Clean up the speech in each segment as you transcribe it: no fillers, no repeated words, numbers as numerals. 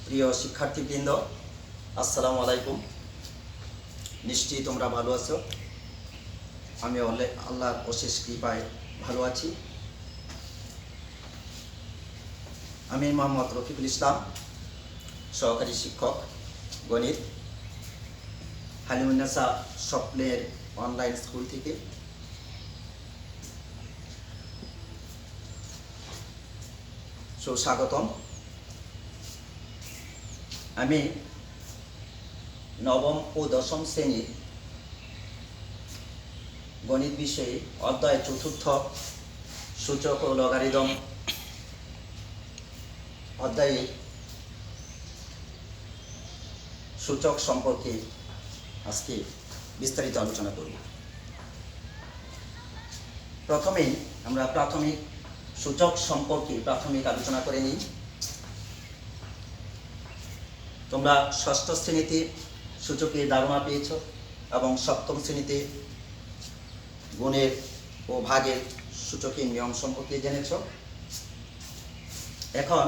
প্রিয় শিক্ষার্থীবৃন্দ, আসসালামু আলাইকুম। নিশ্চয়ই তোমরা ভালো আছো। আমি আল্লাহর অশেষ কৃপায় ভালো আছি। আমি মোহাম্মদ রফিকুল ইসলাম, সহকারী শিক্ষক গণিত, হালিমুন্নেসা স্বপ্নের অনলাইন স্কুল থেকে। সুস্বাগতম। আমি নবম ও দশম শ্রেণীর গণিত বিষয়ে অধ্যায় চতুর্থ সূচক ও লগারিদম অধ্যায়ে সূচক সম্পর্কে আজকে বিস্তারিত আলোচনা করব। প্রথমেই আমরা প্রাথমিক সূচক সম্পর্কে প্রাথমিক আলোচনা করে নিই। তোমরা ষষ্ঠ শ্রেণীতে সূচকের ধারণা পেয়েছ এবং সপ্তম শ্রেণীতে গুণের ও ভাগের সূচকের নিয়ম সম্পর্কে জেনেছ। এখন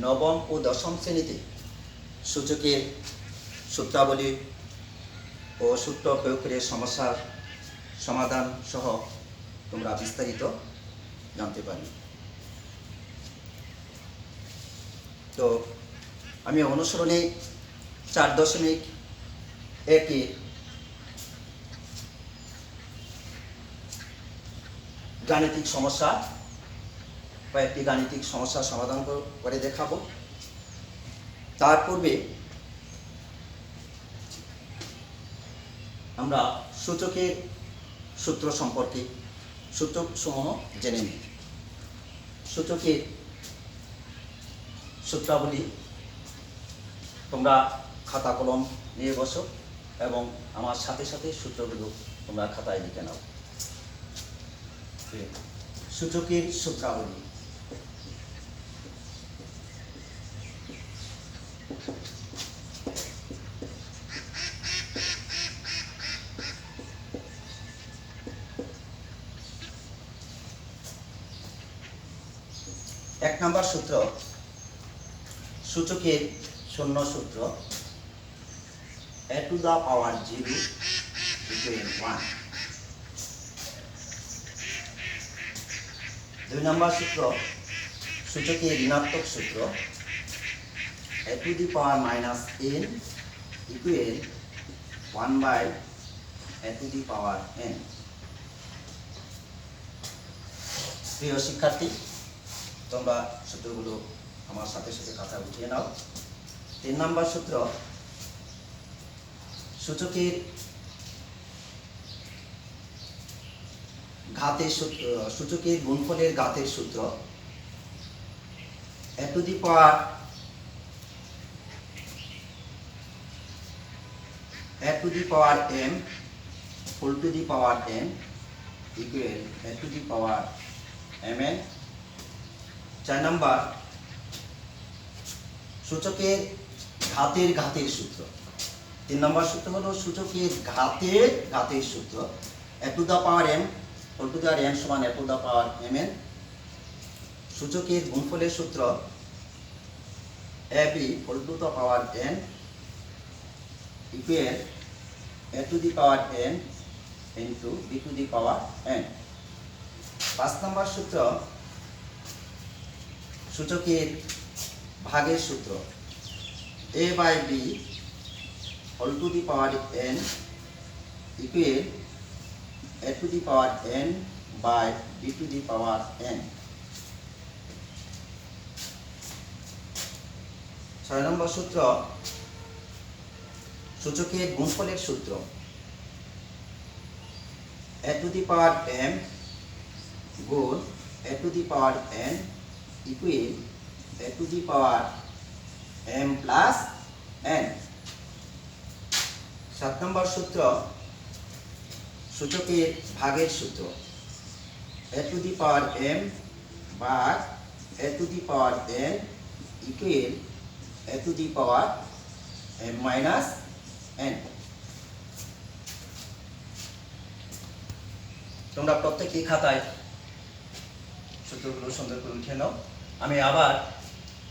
নবম ও দশম শ্রেণীতে সূচকের সূত্রাবলী ও সূত্র প্রয়োগ করে সমস্যার সমাধান সহ তোমরা বিস্তারিত জানতে পারবে। তো আমি অনুসরণে 4.1 গাণিতিক সমস্যা বা একটি গাণিতিক সমস্যা সমাধান করে দেখাবো। তার পূর্বে আমরা সূচকের সূত্র সম্পর্কে সূচকসমূহ জেনে নিই। সূচকের সূত্রাবলী তোমরা খাতা কলম নিয়ে বসো এবং আমার সাথে সাথে সূত্রগুলো তোমরা খাতায় লিখে নাও। সূচকের সূত্রাবলী। এক নম্বর সূত্র, সূচকের শূন্য সূত্র a to the power 0 equal 1। 2 নম্বর সূত্র, সূচকের ঋণাত্মক সূত্র a to the power minus n equal 1 by a to the power n। প্রিয় শিক্ষার্থী, তোমরা সূত্রগুলো আমার সাথে সাথে কথা উঠিয়ে নাও। 3 নম্বর সূত্র, সূচকের ঘাতের সূত্র, সূচকের গুণফলের ঘাতের সূত্র a to the power m whole to the power n equal a to the power mn। 4 নম্বর, সূচকের ঘাতের সূত্র। 3 নম্বর সূত্র হলো সূচকের ঘাতের সূত্র a to the power m whole to the power n সমান a to the power mn। সূচকের গুণফলের সূত্র ab whole to the power n equal a to the power n into b to the power n। 5 নম্বর সূত্র, সূচকের ভাগের সূত্র a by b whole to the power n equal a to the power n by b to the power n। 6 নম্বর সূত্র, সূচকের গুণফলের সূত্র a to the power m গুণ a to the power n equal a to the power m plus n। 7 নম্বর সূত্র, সূচকের ভাগের সূত্র a to the power m ভাগ a to the power n equal a to the power m minus n। তোমরা প্রত্যেকটি খাতায় সূত্রগুলো সুন্দর করে উঠে নাও। আমি আবার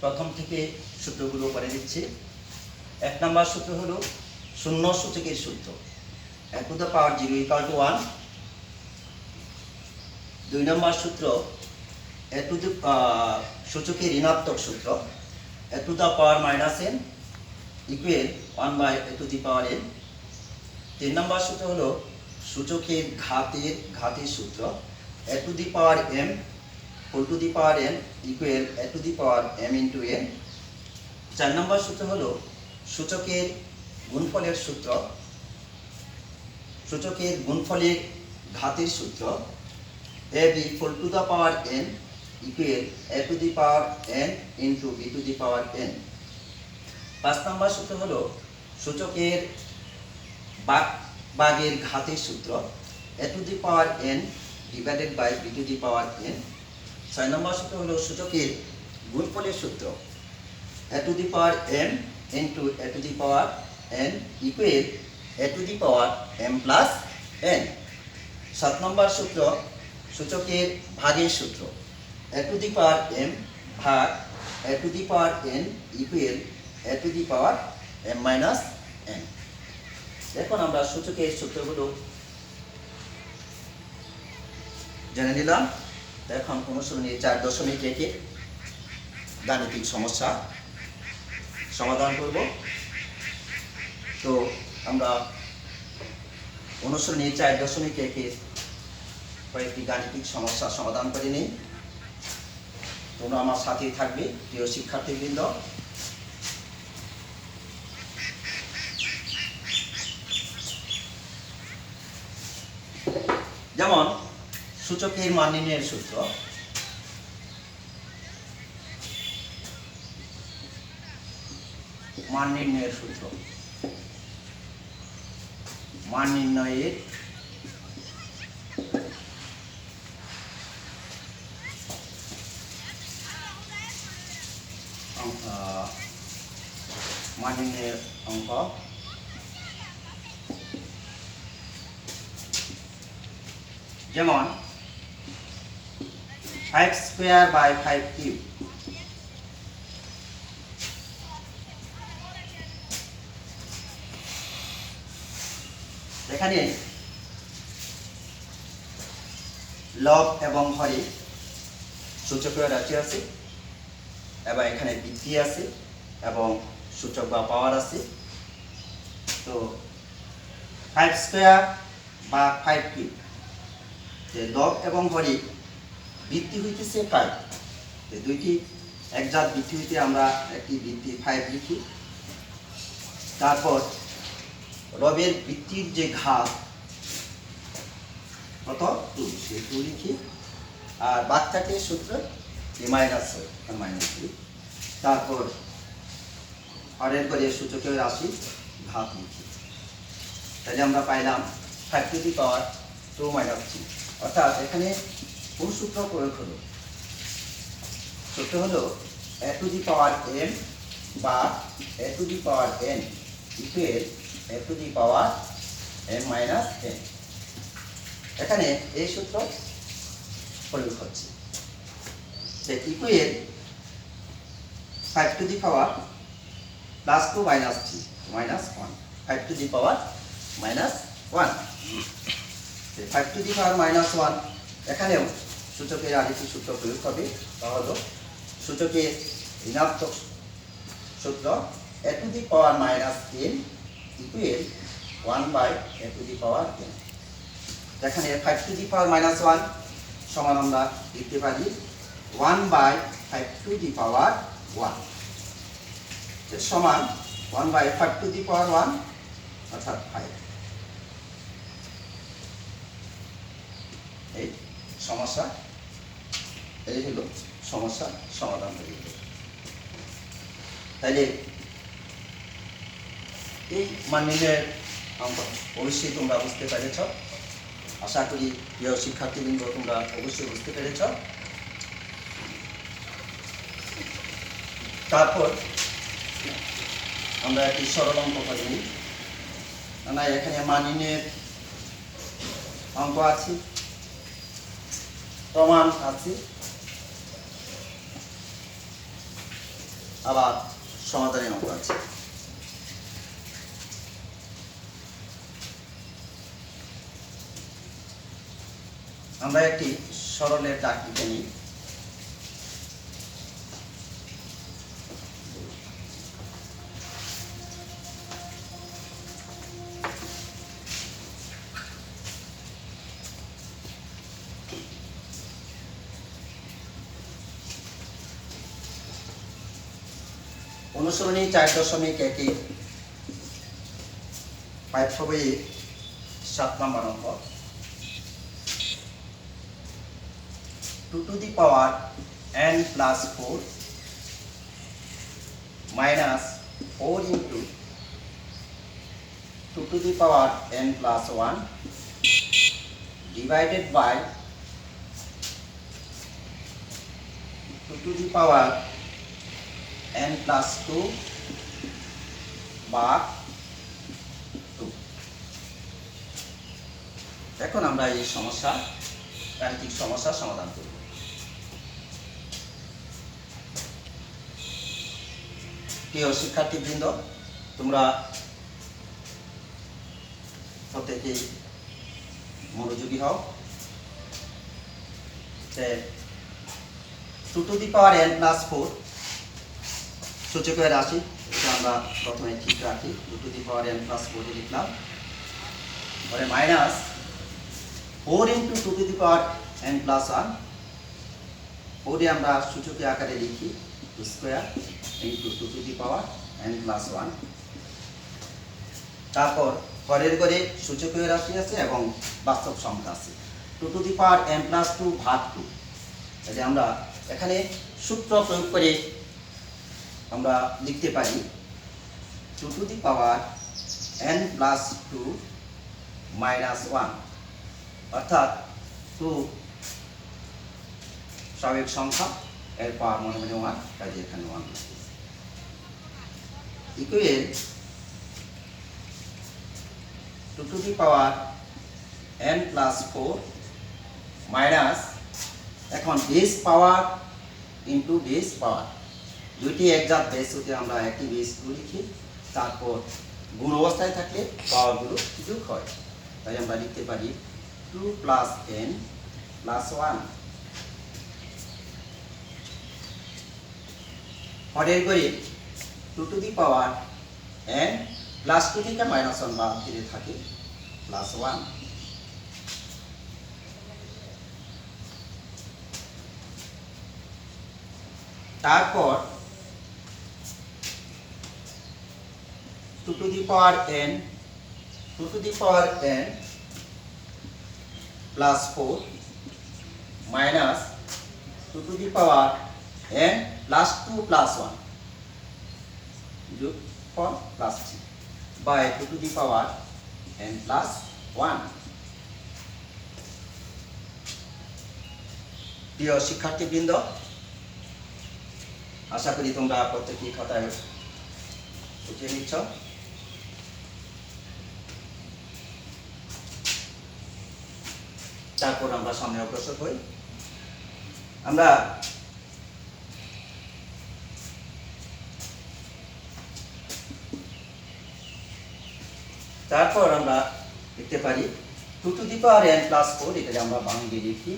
প্রথম থেকে সূত্রগুলো করে দিচ্ছি। 1 নম্বর সূত্র হলো শূন্য সূচকের সূত্র, a to the power 0 equal to 1। 2 নম্বর সূত্র a to the সূচকের ঋণাত্মক সূত্র, a to the power -n equal 1 by a to the power n। 3 নম্বর সূত্র হলো সূচকের ঘাতের সূত্র, a to the power m whole to the power n equal a to the power m into n। 4 নম্বর সূত্র হলো সূচকের গুণফলের সূত্র, সূচকের গুণফলের ঘাতের সূত্র, ab whole to the power n equal a to the power n into b to the power n। 5 নম্বর সূত্র হলো সূচকের ভাগের ঘাতের সূত্র, a to the power n divided by b to the power n। 6 নম্বর সূত্র হলো সূচকের গুণফলের সূত্র, a to the power m into a to the power n equal a to the power m plus n। 7 নম্বর সূত্র সূচকের ভাগের সূত্র, a to the power m ভাগ a to the power n equal a to the power m minus n। এখন আমরা সূচকের সূত্রগুলো জেনে নিলাম। এখন অনুশীলনী 4.1 গাণিতিক সমস্যা সমাধান করব। তো আমরা অনুশীলনী 4.1 কয়েকটি গাণিতিক সমস্যা সমাধান করে নিই। তোমরা আমার সাথেই থাকবে প্রিয় শিক্ষার্থীবৃন্দ। যেমন সূচকের মান নির্ণয়ের সূত্র, মান নির্ণয়ের সূত্র, মান নির্ণয়ের অঙ্ক। যেমন 5 স্কয়ার বাই 5 কিউব। এখানে লব এবং হরে সূচকীয় রাশি আছে এবং এখানে বৃদ্ধি আছে এবং সূচক বা পাওয়ার আছে। তো 5 স্কয়ার বা 5 কিউব, যে লব এবং হরে বৃদ্ধি হইতেছে 5, দুইটি একজাত বৃদ্ধি হইতে আমরা একটি বৃদ্ধি 5 লিখি। তারপর লবের বৃদ্ধির যে ঘাত কত 2, সেই 2 লিখি। আর বাচ্চাকে সূত্র -2। তারপর হরের করে সূচকের রাশি ঘাত লিখি। তাহলে আমরা পাইলাম 5 to the power 2 minus 3। অর্থাৎ এখানে কোন সূত্র প্রয়োগ হলো? সূত্র হলো a to the power m বা a to the power n equal a to the power m minus n। এখানে এই সূত্র প্রয়োগ হচ্ছে যে equal 5 to the power plus 2 minus 3 minus 1, 5 to the power minus 1। 5 to the power minus 1, এখানেও সূচকের আরেকটি সূত্র প্রয়োগ হবে, তা হলো সূচকের ঋণাত্মক সূত্র, a to the power minus n equal 1 by a to the power n। এখানে 5 to the power minus 1 সমান আমরা লিখতে পারি 1 by 5 to the power 1 সমান 1 by 5 to the power 1 অর্থাৎ 5। এই সমস্যা, এই হলো সমস্যা সমাধান হয়ে গেল। তাইলে এই মান নির্ণয়ের অঙ্ক অবশ্যই তোমরা বুঝতে পেরেছ। আশা করি প্রিয় শিক্ষার্থীবৃন্দ তোমরা অবশ্যই বুঝতে পেরেছ। তারপর আমরা একটি সরল অঙ্ক করে নিই। না এখানে মান নির্ণয়ের অঙ্ক আছে, প্রমাণ আছে। আবার সমাধানের অঙ্ক আছে। আমরা একটি সরলের দাগ লিখে নিই। অনুসরণী 4.1 পাঠ্য বইয়ে 7 নম্বর অঙ্ক। 2 to the power n plus 4 minus 4 into 2 to the power n plus 1 divided by 2 to the power n plus 2 বা 2। এখন আমরা এই সমস্যা গাণিতিক সমস্যার সমাধান করব। প্রিয় শিক্ষার্থীবৃন্দ, তোমরা প্রত্যেকেই মনোযোগী হও। 2 to the power n plus 4 সূচকের রাশি, এটা আমরা প্রথমে ঠিক রাখি। 2 to the power n plus 4 লিখলাম, পরে minus 4 into 2 to the power n plus 1, 4 আমরা সূচকের আকারে লিখি 2 square into 2 to the power n plus 1। তারপর পরের ঘরে সূচকীয় রাশি আছে এবং বাস্তব সংখ্যা আছে। 2 to the power n plus 2 ভাগ 2। তাহলে আমরা এখানে সূত্র প্রয়োগ করে আমরা লিখতে পারি 2 to the power n plus 2 minus 1, অর্থাৎ 2 স্বাভাবিক সংখ্যা, এর পাওয়ার মনে মনে 1, কাজে এখানে 1 equal 2 to the power n plus 4 minus, এখন বেস পাওয়ার ইনটু বেস পাওয়ার, দুইটি একজাত বেস হতে আমরা একই বেস লিখি, তারপর গুণ অবস্থায় থাকলে পাওয়ারগুলো যোগ হয়। তাই আমরা লিখতে পারি 2 plus n plus 1। পরের ঘরে 2 to the power n plus 2 থেকে minus 1 বাদ দিলে থাকে plus 1। তারপর 2 to the power n plus 4 minus 2 to the power n plus 2 plus 1 যোগ for plus 3 by 2 to the power n plus 1। প্রিয় শিক্ষার্থীবৃন্দ, আশা করি তোমরা প্রত্যেকটি খাতায় উঠিয়ে নিচ্ছ। তারপর আমরা সামনে অগ্রসর হই। আমরা লিখতে পারি 2 to the power n plus 4, এটাকে আমরা বাংলায় লিখি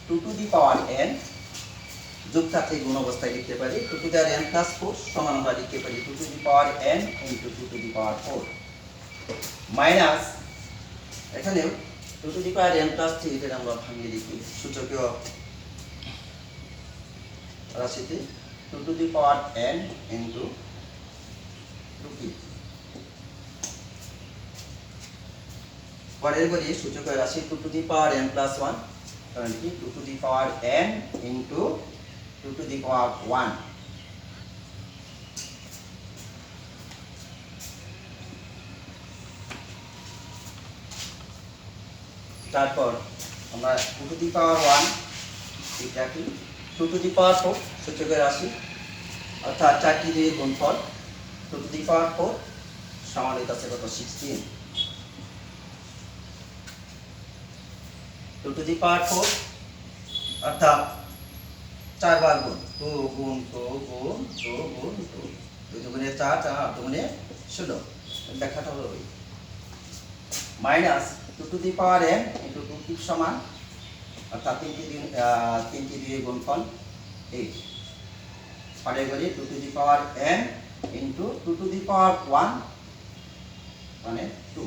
2 to the power n, যোগ থাকলে গুণ অবস্থায় লিখতে পারি 2 to the power n plus 4 সমান আমরা লিখতে পারি 2 to the power n into 2 to the power 4 minus, এখানে 2 to the power n plus 3, এটা আমরা ভাঙিয়ে লিখি সূচকীয় রাশিতে 2 to the power n into 2p। পরের ঘরে সূচকীয় রাশি 2 to the power n plus 1, কারণ কি 2 to the power n into 2 to the power 1। তারপর আমরা 2 to the power 1 এটা কি 2 to the power 4 সূচকের রাশি, অর্থাৎ 4টি দিয়ে গুণফল 2 to the power 4 সমান হচ্ছে কত 16। 2 to the power 4 অর্থাৎ 4 বার গুণ, 2 গুণ 2 গুণ 2 গুণ 2, 2 দুগুণে 4, 4 8 দুগুণে 16। ব্যাখ্যাটা হলো ওই minus 2 to the power n into 2 cube সমান, অর্থাৎ 3টি দিয়ে গুণফল 8। পরে করি 2 to the power n into 2 to the power 1 মানে 2।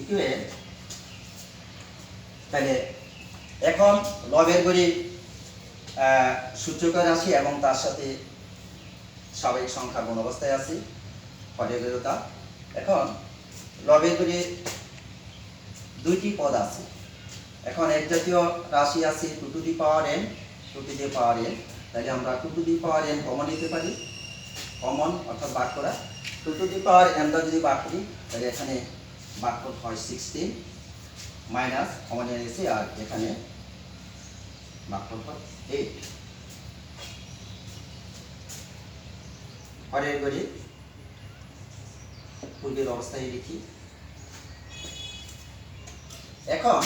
ইকুয়াল, তাহলে এখন লবের গড়ি সূচক রাশি এবং তার সাথে স্বাভাবিক সংখ্যা গুণ অবস্থায় আছে পরের গড়িটা। এখন লবের গড়ি দুইটি পদ আছে। এখন এক জাতীয় রাশি আছে 2 to the power n, 2 to the power n, তাহলে আমরা 2 to the power n common নিতে পারি, কমন অর্থাৎ ভাগ করা। 2 টু দি পাওয়ার n দা যদি ভাগ করি তাহলে এখানে ভাগফল হয় 16 মাইনাস কমন এনেছি, আর এখানে ভাগফল হয় 8। পরের গড়ি পূর্বের অবস্থায় লিখি। এখন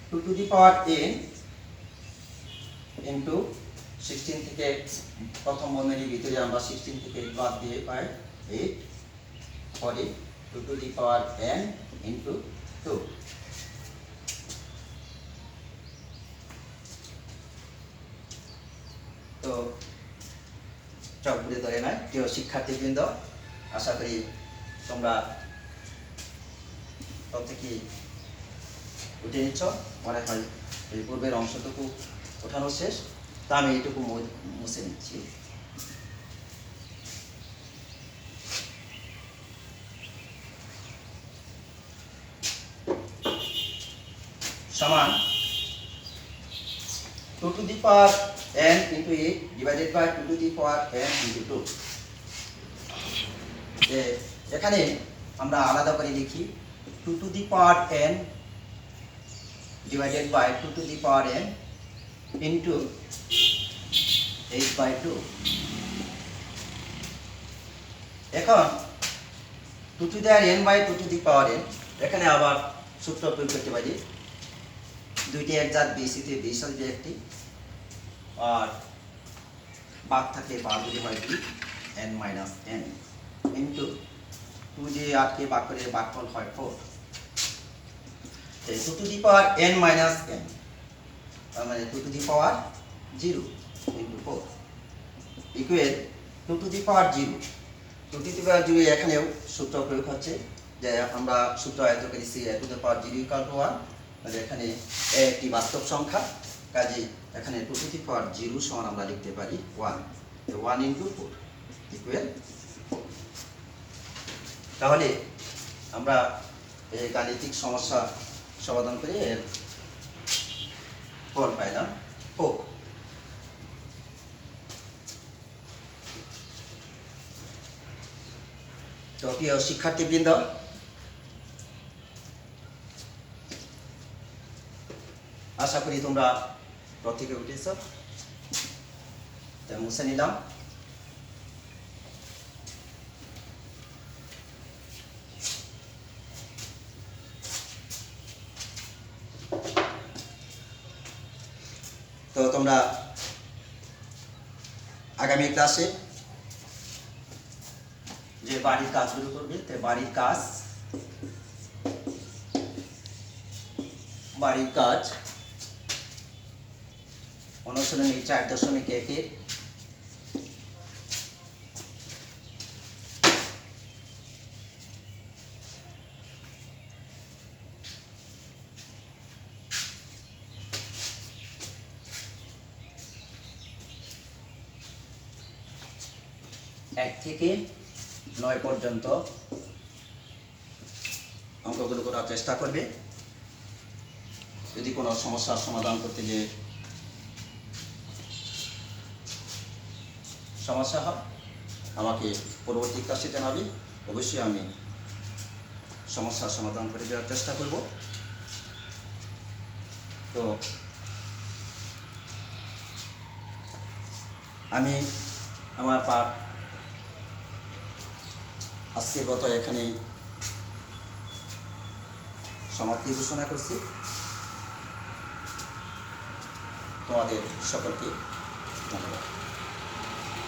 2 to the power n into 16 থেকে প্রথম বন্ধনীর ভিতরে আমরা 16 থেকে বাদ দিয়ে পাই 8। পরে 2 to the power n into 2। তো চক বুঝে ধরে নাই প্রিয় শিক্ষার্থীবৃন্দ, আশা করি তোমরা প্রত্যেকে উঠে নিচ্ছ। মনে হয় এই পূর্বের অংশটুকু ওঠানো শেষ, তা আমি এইটুকু মুছে নিচ্ছি। সমান 2 to the power n into 8 divided by 2 to the power n into 2। এখানে আমরা আলাদা করে লিখি 2 to the power n divided by 2 to the power n into 8/2। এখন 2 to the n by 2 to the power n, এখানে আবার সূত্র প্রয়োগ করতে পারি। দুইটি একজাত বিসিতে 20 আসবে একটি, আর ভাগ থাকলে পাওয়ার যদি হয় কি n মাইনাস n ইন্টু 2 দিয়ে 8 কে ভাগ করে ভাগফল হয় 4। এই 2 to the power n minus n তার মানে 2 to the power 0 into 4 equal 2 to the power 0। 2 to the power 0 এখানেও সূত্র প্রয়োগ হচ্ছে, যে আমরা সূত্র আয়ত্ত করেছি a two the power 0 equal to 1। তাহলে এখানে a একটি বাস্তব সংখ্যা, কাজেই এখানে 2 টু দি পাওয়ার 0 সমান আমরা লিখতে পারি 1। 1 ইন্টু 4 ইকুয়াল 4। তাহলে আমরা এই গাণিতিক সমস্যা সমাধান করে এর ফল পাইলাম 4। তো প্রিয় শিক্ষার্থীবৃন্দ, আশা করি তোমরা প্রত্যেকে উঠেছ, মুছে নিলাম। তো তোমরা আগামী ক্লাসে যে বাড়ির কাজগুলো করবে, তো বাড়ির কাজ অনুশীলনী 4.1 1 থেকে 9 পর্যন্ত অঙ্কগুলো করার চেষ্টা করবে। যদি কোনো সমস্যার সমাধান করতে গিয়ে সমস্যা হয় আমাকে পরবর্তী ক্লাসে জানাবে, অবশ্যই আমি সমস্যার সমাধান করে দেওয়ার চেষ্টা করব। তো আমি আমার পাঠ আজকের মতো এখানেই সমাপ্তি ঘোষণা করছি। তোমাদের সকলকে